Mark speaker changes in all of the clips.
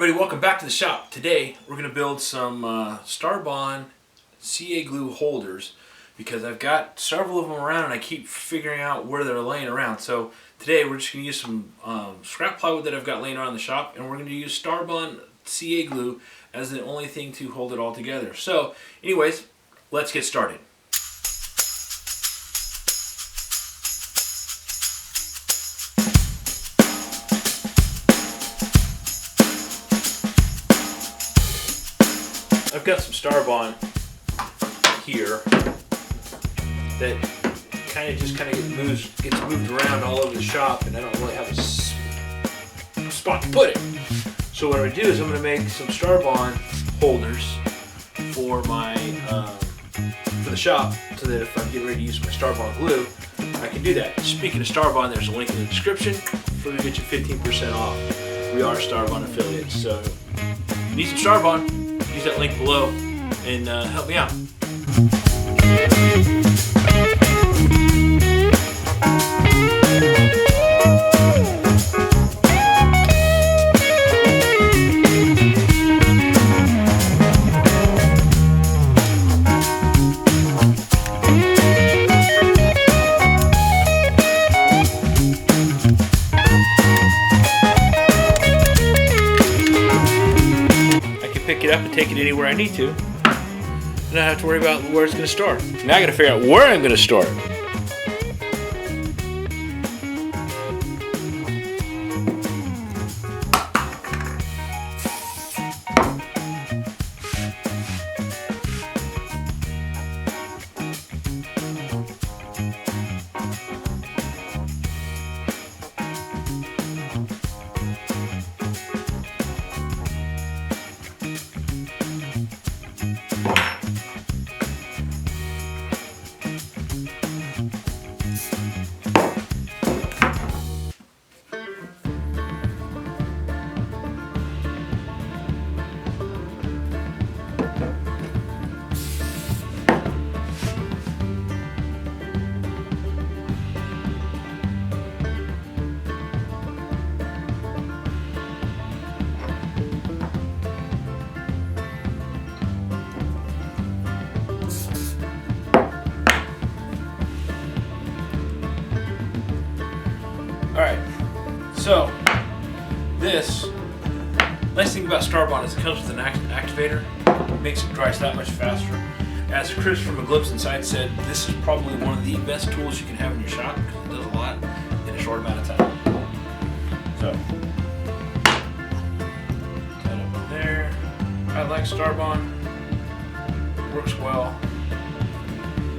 Speaker 1: everybody, welcome back to the shop. Today we're going to build some StardBond CA Glue holders because I've got several of them around and I keep figuring out where they're laying around. So today we're just going to use some scrap plywood that I've got laying around the shop, and we're going to use StardBond CA Glue as the only thing to hold it all together. So anyways, let's get started. I've got some StardBond here that gets moved around all over the shop, and I don't really have a spot to put it. So what I'm going to do is I'm going to make some StardBond holders for my for the shop, so that if I'm getting ready to use my StardBond glue, I can do that. Speaking of StardBond, there's a link in the description where we get you 15% off. We are StardBond affiliates, so if you need some StardBond, use that link below and help me out. Pick it up and take it anywhere I need to, and I don't have to worry about where it's going to store. Now I got to figure out where I'm going to store it. Alright, so this, nice thing about StardBond is it comes with an activator. It makes it dry that much faster. As Chris from A Glimpse Inside said, this is probably one of the best tools you can have in your shop because it does a lot in a short amount of time. So, kind of there. I like StardBond. It works well.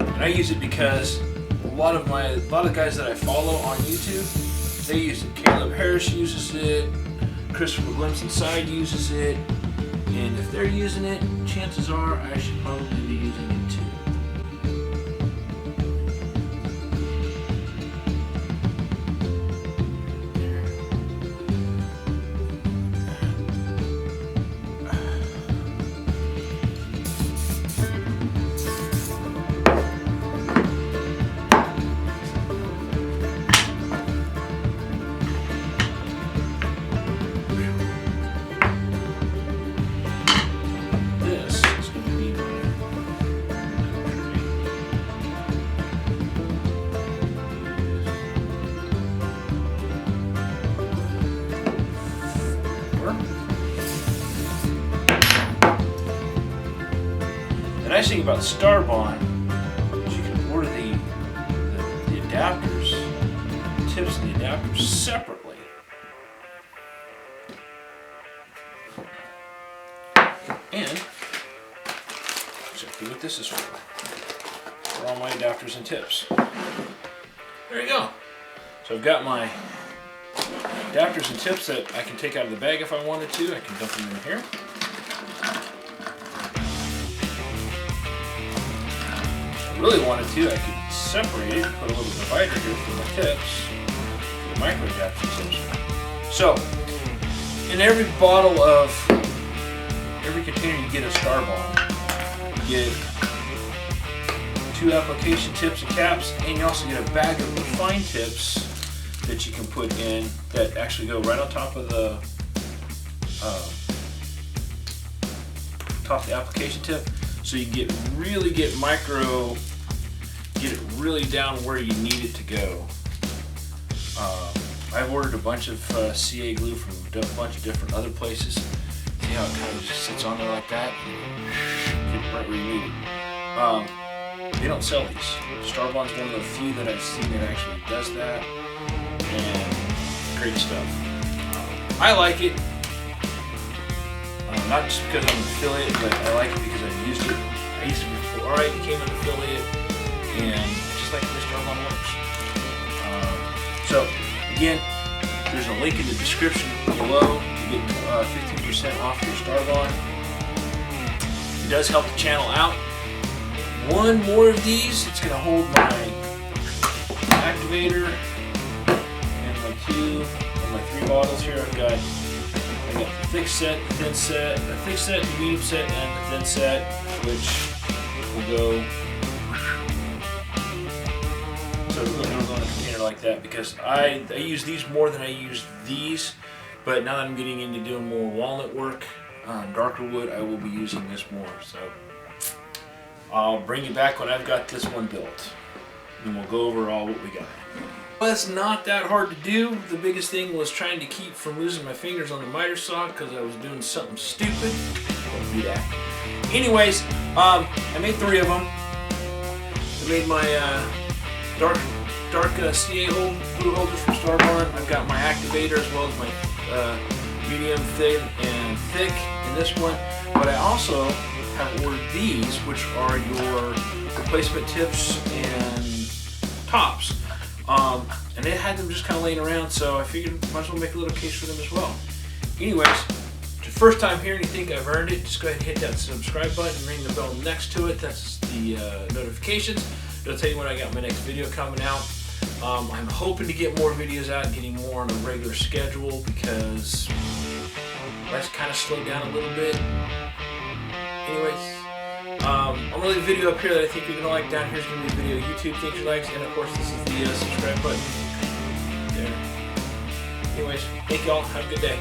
Speaker 1: And I use it because a lot of the guys that I follow on YouTube, they use it. Caleb Harris uses it, Chris from A Glimpse Inside uses it, and if they're using it, chances are I should probably be using it too. The nice thing about StardBond is you can order the adapters, the tips and the adapters separately. And exactly what this is for all my adapters and tips. There you go. So I've got my adapters and tips that I can take out of the bag if I wanted to. I can dump them in here. Really wanted to, I could separate it and put a little divider here for my tips, for the micro adapter tips. So, in every bottle of, every container you get a StardBond, you get 2 application tips and caps, and you also get a bag of fine tips that you can put in that actually go right on top of the top of the application tip, so you can really get it really down where you need it to go. I've ordered a bunch of CA glue from a bunch of different other places. See how it kind of just sits on there like that? Get it right where you need it. They don't sell these. StardBond's one of the few that I've seen that actually does that, and great stuff. I like it, not just because I'm an affiliate, but I like it because I've used it. I used it before. Alright, became an affiliate, and just like this StardBond works. So again, there's a link in the description below to get 15% off your StardBond. It does help the channel out. One more of these, it's going to hold my activator and my three bottles here. I got the thick set, the thin set, the thick set, the medium set, and the thin set, which will go. So it really goes on a container like that, because I use these more than I use these, but now that I'm getting into doing more walnut work, darker wood, I will be using this more. So I'll bring you back when I've got this one built, and we'll go over all what we got. Well, it's not that hard to do. The biggest thing was trying to keep from losing my fingers on the miter saw because I was doing something stupid. Don't do that. Anyways, I made 3 of them. I made my dark CA glue holders from StardBond. I've got my activator as well as my medium, thin, and thick in this one. But I also have ordered these, which are your replacement tips and tops. And they had them just kind of laying around, so I figured might as well make a little case for them as well. Anyways, if it's your first time here and you think I've earned it, just go ahead and hit that subscribe button and ring the bell next to it. That's the notifications. It'll tell you when I got my next video coming out. I'm hoping to get more videos out, getting more on a regular schedule, because life's kind of slowed down a little bit. Anyways, I'm going to leave a video up here that I think you're going to like. Down here's going to be a video YouTube thinks you likes, and of course this is the subscribe button there. Anyways, thank y'all. Have a good day.